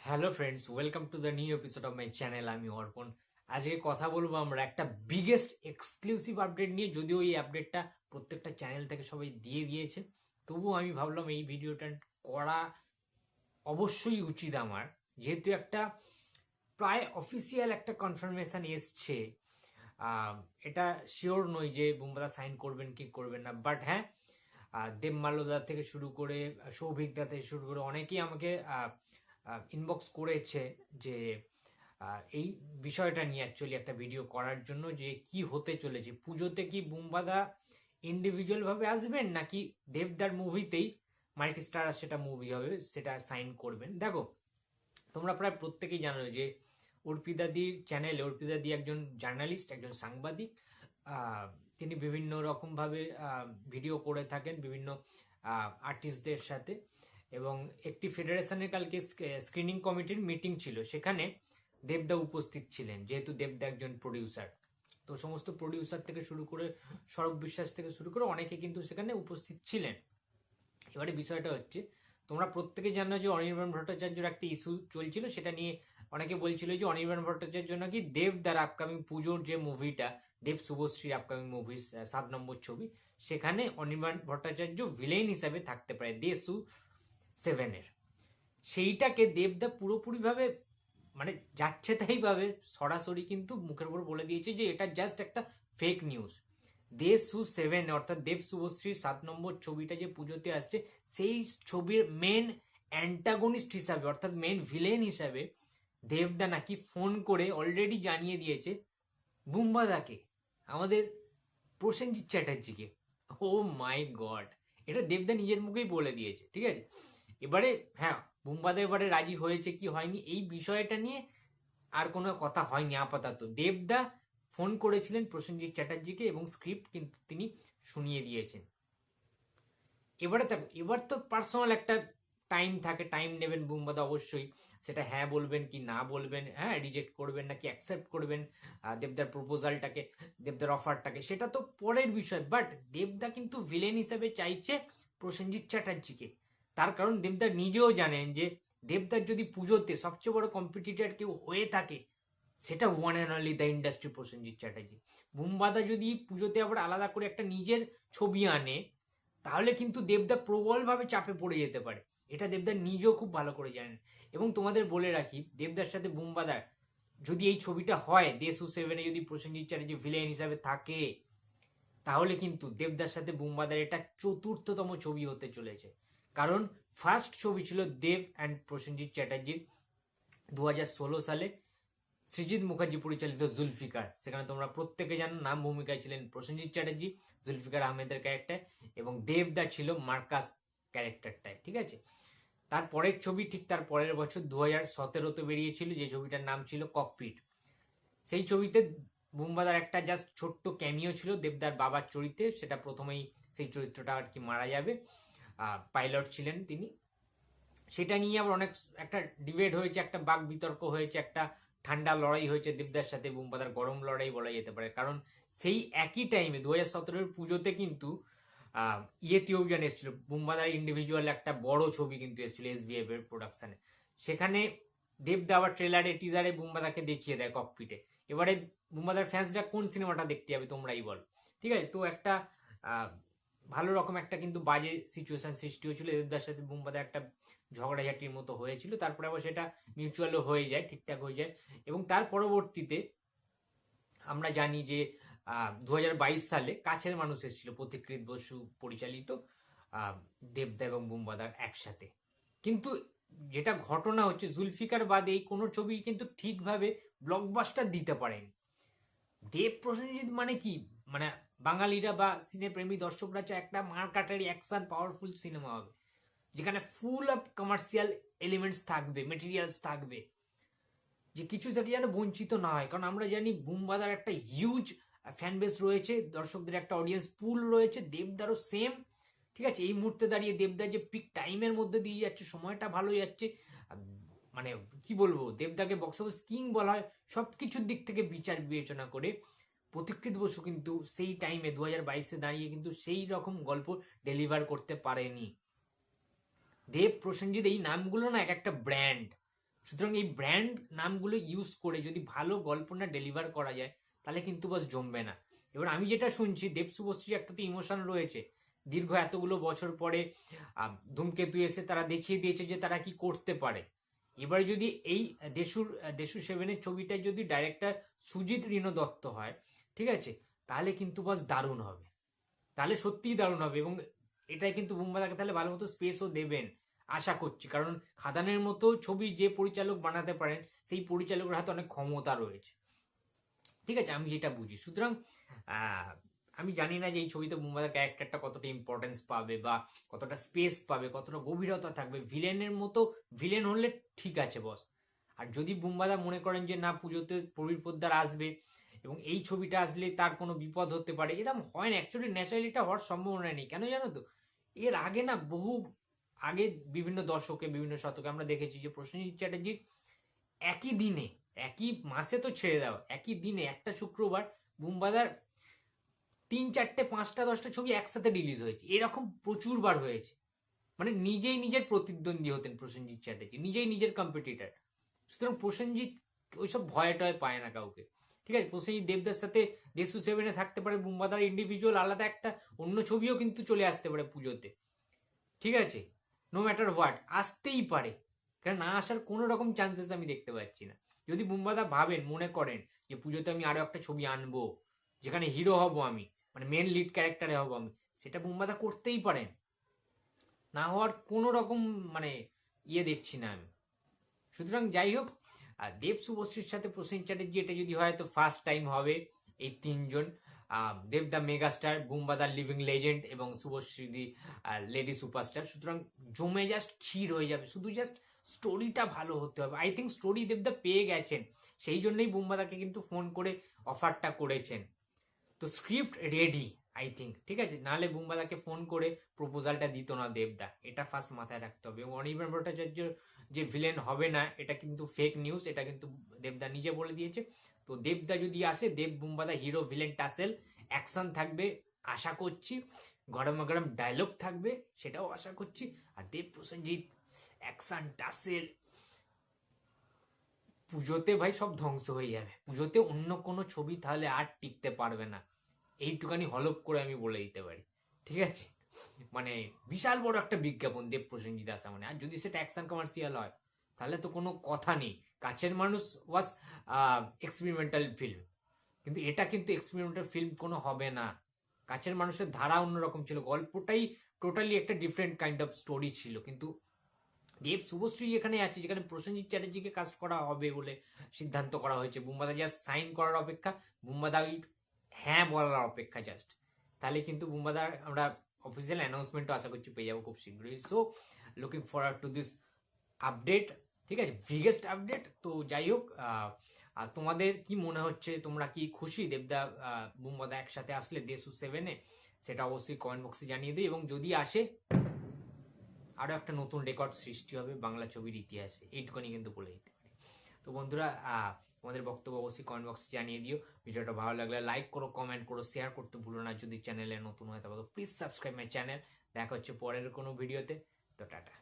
Hello friends, welcome to the new episode of my channel. আমি অর্পণ। আজকে কথা বলবো আমরা একটা বিগেস্ট এক্সক্লুসিভ আপডেট নিয়ে। যদিও এই আপডেটটা প্রত্যেকটা চ্যানেল থেকে সবাই দিয়ে দিয়েছে, তবুও আমি ভাবলাম এই ভিডিওটা করা অবশ্যই উচিত আমার, যেহেতু একটা প্রায় অফিসিয়াল একটা কনফার্মেশন এসছে। আহ, এটা শিওর নই যে বুমবাদা সাইন করবেন কি করবেন না, বাট হ্যাঁ, দেব মাল্যদা থেকে শুরু করে সৌভিক দা থেকে শুরু করে অনেকেই আমাকে ইনবক্স করেছে যে এই বিষয়টা নিয়ে অ্যাকচুয়ালি একটা ভিডিও করার জন্য, যে কি হতে চলেছে পুজোতে। কি বুম্বাদা ইন্ডিভিজুয়াল ভাবে আসবেন নাকি দেবদার মুভিতেই মাল্টি স্টার সেটা মুভি হবে সেটা সাইন করবেন? দেখো, তোমরা প্রায় প্রত্যেকেই জানো যে অর্পিতাদির চ্যানেলে অর্পিতাদি একজন জার্নালিস্ট, একজন সাংবাদিক। তিনি বিভিন্ন রকম ভাবে ভিডিও করে থাকেন বিভিন্ন আর্টিস্টদের সাথে। এবং একটি ফেডারেশনের কালকে স্ক্রিনিং কমিটির মিটিং ছিল, সেখানে দেবদা উপস্থিত ছিলেন, যেহেতু দেবদা একজন প্রডিউসার। তো সমস্ত প্রডিউসার থেকে শুরু করে সৌরভ বিশ্বাস থেকে শুরু করে অনেকে কিন্তু সেখানে উপস্থিত ছিলেন। এবারে বিষয়টা হচ্ছে, তোমরা প্রত্যেকে জানো যে অনির্বাণ ভট্টাচার্যের একটা ইস্যু চলছিল, সেটা নিয়ে অনেকে বলছিল যে অনির্বাণ ভট্টাচার্য নাকি দেব দ্বারা আপকামিং পুজোর যে মুভিটা, দেব শুভশ্রীর আপকামিং মুভি 7 নম্বর ছবি, সেখানে অনির্বাণ ভট্টাচার্য ভিলেন হিসাবে থাকতে পারে দেশু 7-এর। সেইটাকে দেবদা পুরোপুরিভাবে মানে যাচ্ছে তাই ভাবে সরাসরি কিন্তু মুখের উপর বলে দিয়েছে যে এটা জাস্ট একটা ফেক নিউজ। দেব-7 অর্থাৎ দেব শুভশ্রীর 7 নম্বর ছবিটা যে পুজোতে আসছে, সেই ছবির মেন অ্যান্টাগনিস্ট হিসাবে অর্থাৎ মেন ভিলেন হিসাবে দেবদা নাকি ফোন করে অলরেডি জানিয়ে দিয়েছে বুম্বাদাকে, আমাদের প্রসেনজিৎ চ্যাটার্জিকে। ও মাই গড, এটা দেবদা নিজের মুখেই বলে দিয়েছে, ঠিক আছে। এবারে হ্যাঁ, বুম্বাদা এবারে রাজি হয়েছে কি হয়নি এই বিষয়টা নিয়ে আর কোনো কথা হয়নি আপাতত। দেবদা ফোন করেছিলেন প্রসেনজিৎ চ্যাটার্জিকে এবং স্ক্রিপ্ট কিন্তু তিনি শুনিয়ে দিয়েছেন। এবারে দেখো, এবার তো পার্সোনাল একটা টাইম থাকে, টাইম নেবেন বুম্বাদা অবশ্যই। সেটা হ্যাঁ বলবেন কি না বলবেন, হ্যাঁ রিজেক্ট করবেন নাকি অ্যাকসেপ্ট করবেন দেবদার প্রপোজালটাকে, দেবদার অফারটাকে, সেটা তো পরের বিষয়। বাট দেবদা কিন্তু ভিলেন হিসেবে চাইছে প্রসেনজিৎ চ্যাটার্জিকে। তার কারণ দেবদা নিজেও জানেন যে দেবদার যদি পুজোতে সবচেয়ে বড় কম্পিটিটর কেউ হয়ে থাকে, সেটা one and only the industry Prosenjit Chatterjee. বুম্বাদা যদি পুজোতে আবার আলাদা করে একটা নিজের ছবি আনে, তাহলে কিন্তু দেবদা প্রবলভাবে চাপে পড়ে যেতে পারে। এটা দেবদা নিজেও খুব ভালো করে জানেন। এবং তোমাদের বলে রাখি, দেবদার সাথে বুম্বাদার যদি এই ছবিটা হয়, দেশু 7-এ যদি প্রসেনজিৎ চ্যাটার্জি ভিলেন হিসাবে থাকে, তাহলে কিন্তু দেবদার সাথে বুম্বাদার এটা চতুর্থতম ছবি হতে চলেছে। কারণ ফার্স্ট ছবি ছিল দেব অ্যান্ড প্রসেনজিৎ চ্যাটার্জির 2016 সালে, সৃজিত মুখার্জি পরিচালিত জুলফিকার। সেখানে তোমরা প্রত্যেকে জানো নাম ভূমিকায় ছিলেন প্রসেনজিৎ চ্যাটার্জি, জুলফিকার আহমেদের ক্যারেক্টার, এবং দেবদা ছিল মার্কাস ক্যারেক্টারটায়, ঠিক আছে। তার পরের ছবি ঠিক তার পরের বছর 2017-তে বেরিয়েছিল, যে ছবিটার নাম ছিল ককপিট। সেই ছবিতে বুম্বাদার একটা জাস্ট ছোট্ট ক্যামিও ছিল দেবদার বাবার চরিত্রে, সেটা প্রথমেই সেই চরিত্রটা আর কি মারা যাবে। পাইলট ছিলেন তিনি। সেটা নিয়ে আবার অনেক একটা ডিবেট হয়েছে, একটা বাক বিতর্ক হয়েছে, একটা ঠান্ডা লড়াই হয়েছে দেবদার সাথে বুম্বাদার, গরম লড়াই বলা যেতে পারে। কারণ সেই একই টাইমে 2017-এর পুজোতে কিন্তু ইয়েতে অভিযান এসেছিল, বুম্বাদার ইন্ডিভিজুয়াল একটা বড় ছবি কিন্তু এসেছিল SBF এর প্রোডাকশনে। সেখানে দেবদা আবার ট্রেলারে টিজারে বুম্বাদাকে দেখিয়ে দেয় ককপিটে। এবারে বুম্বাদার ফ্যান্সরা কোন সিনেমাটা দেখতে যাবে তোমরাই বল, ঠিক আছে। তো একটা ভালো রকম একটা কিন্তু বাজে সিচুয়েশন সৃষ্টি হয়েছিল, দেবদার সাথে বুম্বাদার একটা ঝগড়াঝাটির মতো হয়েছিল। তারপরে আবার সেটা মিউচুয়ালও হয়ে যায়, ঠিকঠাক হয়ে যায়। এবং তার পরবর্তীতে আমরা জানি যে 2022 সালে কাছের মানুষ এসেছিল, পথিকৃৎ বসু পরিচালিত, দেবদা এবং বুম্বাদার একসাথে। কিন্তু যেটা ঘটনা হচ্ছে, জুলফিকার বাদে এই কোনো ছবি কিন্তু ঠিকভাবে ব্লকবাস্টার দিতে পারেনি। দেব প্রসেনজিৎ মানে কি, মানে বাঙালিরা বা সিনেপ্রেমী দর্শকরা চায় একটা মারকাটারি অ্যাকশন পাওয়ারফুল সিনেমা হবে, যেখানে ফুল অফ কমার্শিয়াল এলিমেন্টস থাকবে, মেটেরিয়ালস থাকবে, যে কিছু থেকে যেন বঞ্চিত না হয়। কারণ আমরা জানি বুম্বাদার একটা হিউজ ফ্যান বেস রয়েছে, দর্শকদের একটা অডিয়েন্স পুল রয়েছে, দেবদারও সেম, ঠিক আছে। এই মুহূর্তে দাঁড়িয়ে দেবদা যে পিক টাইমের মধ্যে দিয়ে যাচ্ছে, সময়টা ভালো যাচ্ছে, মানে কি বলবো, দেবদাকে বক্স অফিস কিং বলা হয়। সবকিছুর দিক থেকে বিচার বিবেচনা করে পথিকৃৎ বসু কিন্তু সেই টাইমে 2022-এ দাঁড়িয়ে কিন্তু সেই রকম গল্প ডেলিভার করতে পারেনি। দেব প্রসেনজিৎ এই নামগুলো না এক একটা ব্র্যান্ড, সুতরাং এই ব্র্যান্ড নামগুলো ইউজ করে যদি ভালো গল্প না ডেলিভার করা যায় তাহলে কিন্তু বাস জমবে না। এবার আমি যেটা শুনছি, দেব শুভশ্রী একটা তো ইমোশন রয়েছে, দীর্ঘ এতগুলো বছর পরে ধূমকেতু এসে তারা দেখিয়ে দিয়েছে যে তারা কি করতে পারে। এবারে যদি এই দেশু সেভেনের ছবিটা যদি ডাইরেক্টর সুজিত রিনো দত্ত হয়, ঠিক আছে, তাহলে কিন্তু বাস দারুণ হবে, তাহলে সত্যিই দারুণ হবে। এবং এটাই কিন্তু বুম্বাদাকে তাহলে ভালো মতো স্পেসও দেবেন আশা করছি, কারণ খাদানের মতো ছবি যে পরিচালক বানাতে পারেন সেই পরিচালকের হাতে অনেক ক্ষমতা রয়েছে, ঠিক আছে, আমি যেটা বুঝি। সুতরাং আমি জানি না যে এই ছবিতে বুম্বাদার ক্যারেক্টারটা কতটা ইম্পর্টেন্স পাবে বা কতটা স্পেস পাবে, কতটা গভীরতা থাকবে। ভিলেনের মতো ভিলেন হলে ঠিক আছে বস। আর যদি বুম্বাদা মনে করেন যে না পুজোতে প্রবীর পোদ্দার আসবে এবং এই ছবিটা আসলে তার কোনো বিপদ হতে পারে, এরকম হয় না অ্যাকচুয়ালি, ন্যাচারালিটা হওয়ার সম্ভাবনা নেই। কেন জানো তো, এর আগে না বহু আগে বিভিন্ন দশকে বিভিন্ন শতকে আমরা দেখেছি যে প্রসেনজিৎ চ্যাটার্জির একই দিনে, একই মাসে তো ছেড়ে দেওয়া, একই দিনে একটা শুক্রবার বুম্বাদার 3, 4, 5, 10টা ছবি একসাথে রিলিজ হয়েছে, এরকম প্রচুর বার হয়েছে। মানে নিজেই নিজের প্রতিদ্বন্দ্বী হতেন প্রসেনজিৎ চ্যাটার্জি, নিজেই নিজের কম্পিটিটার। সুতরাং প্রসেনজিৎ ওইসব ভয় টয় পায় না কাউকে, ঠিক আছে। প্রসেনজিৎ দেবদার সাথে দেশু সেভেনে থাকতে পারে, বুম্বাদার ইন্ডিভিজুয়াল আলাদা একটা অন্য ছবিও কিন্তু চলে আসতে পারে পুজোতে, ঠিক আছে, নো ম্যাটার হোয়াট আসতেই পারে, কারণ না আসার কোনো রকম চান্সেস আমি দেখতে পাচ্ছি না। যদি বুম্বাদা ভাবেন, মনে করেন যে পুজোতে আমি আরো একটা ছবি আনবো যেখানে হিরো হব আমি, মানে মেন লিড ক্যারেক্টারে হব আমি, সেটা বুম্বাদা করতেই পারেন, না হওয়ার কোনো রকম মানে দেখছি না আমি। সুতরাং যাই হোক, আর দেব শুভশ্রীর সাথে প্রসেনজিৎ চ্যাটার্জি এটা যদি হয় তো ফার্স্ট টাইম হবে এই তিনজন, Dev the megastar, Bumba the living legend এবং শুভশ্রী দি লেডি সুপারস্টার। সুতরাং জমে জাস্ট ক্ষীর হয়ে যাবে, শুধু জাস্ট স্টোরিটা ভালো হতে হবে। আই থিঙ্ক স্টোরি দেবদা পেয়ে গেছেন, সেই জন্যই বুম্বাদাকে কিন্তু ফোন করে অফারটা করেছেন। তো স্ক্রিপ্ট রেডি আই থিঙ্ক, ঠিক আছে, নাহলে বুম্বাদাকে ফোন করে প্রপোজালটা দিত না দেবদা, এটা ফার্স্ট মাথায় রাখতে হবে। এবং অনির্বাণ ভট্টাচার্য যে ভিলেন হবে না এটা কিন্তু ফেক নিউজ, এটা কিন্তু দেবদা নিজে বলে দিয়েছে। তো দেবদা যদি আসে, দেব বুম্বাদা হিরো ভিলেন টাসেল, অ্যাকশন থাকবে আশা করছি, গরম গরম ডায়লগ থাকবে সেটাও আশা করছি। আর দেব প্রসেনজিৎ অ্যাকশন টাসেল, পুজোতে ভাই সব ধ্বংস হয়ে যাবে, পুজোতে অন্য কোনো ছবি তাহলে আর টিকতে পারবে না, এইটুকানি হলপ করে আমি বলে দিতে পারি, ঠিক আছে। মানে বিশাল বড় একটা বিজ্ঞাপন দেব প্রসেনজিৎ আসা মানে। আর যদি সেটা অ্যাকশন কমার্শিয়াল হয় তাহলে তো কোনো কথা নেই। কাছের মানুষ ওয়াজ এক্সপেরিমেন্টাল ফিল্ম, কিন্তু এটা কিন্তু এক্সপেরিমেন্টাল ফিল্ম কোনো হবে না। কাছের মানুষের ধারা অন্যরকম ছিল, গল্পটাই টোটালি একটা ডিফারেন্ট কাইন্ড অফ স্টোরি ছিল। কিন্তু দেব শুভশ্রী এখানে আছে, যেখানে প্রসেনজিৎ চ্যাটার্জিকে কাস্ট করা হবে বলে সিদ্ধান্ত করা হয়েছে, বুম্বাদা জাস্ট সাইন করার অপেক্ষা, বুম্বাদা হ্যাঁ বলার অপেক্ষা জাস্ট, তাহলে কিন্তু বুম্বাদার আমরা অফিসিয়াল অ্যানাউন্সমেন্টও আশা করছি পেয়ে যাবো খুব শীঘ্রই। So looking forward to this update, ঠিক আছে, বিগেস্ট আপডেট। তো যাই হোক, তোমাদের কি মনে হচ্ছে, তোমরা কি খুশি দেবদা বুম্বাদা একসাথে আসলে দেশু সেভেনে, সেটা অবশ্যই কমেন্ট বক্সে জানিয়ে দিই। এবং যদি আসে আরো একটা নতুন রেকর্ড সৃষ্টি হবে বাংলা ছবির ইতিহাসে, এইটুকুনি কিন্তু বলে দিতে পারি। তো বন্ধুরা, তোমাদের বক্তব্য অবশ্যই কমেন্ট বক্সে জানিয়ে দিও। ভিডিওটা ভালো লাগলে লাইক করো, কমেন্ট করো, শেয়ার করতে ভুলো না। যদি চ্যানেলে নতুন হয় তবে প্লিজ সাবস্ক্রাইব মাই চ্যানেল। দেখা হচ্ছে পরের কোনো ভিডিওতে। তো টাটা।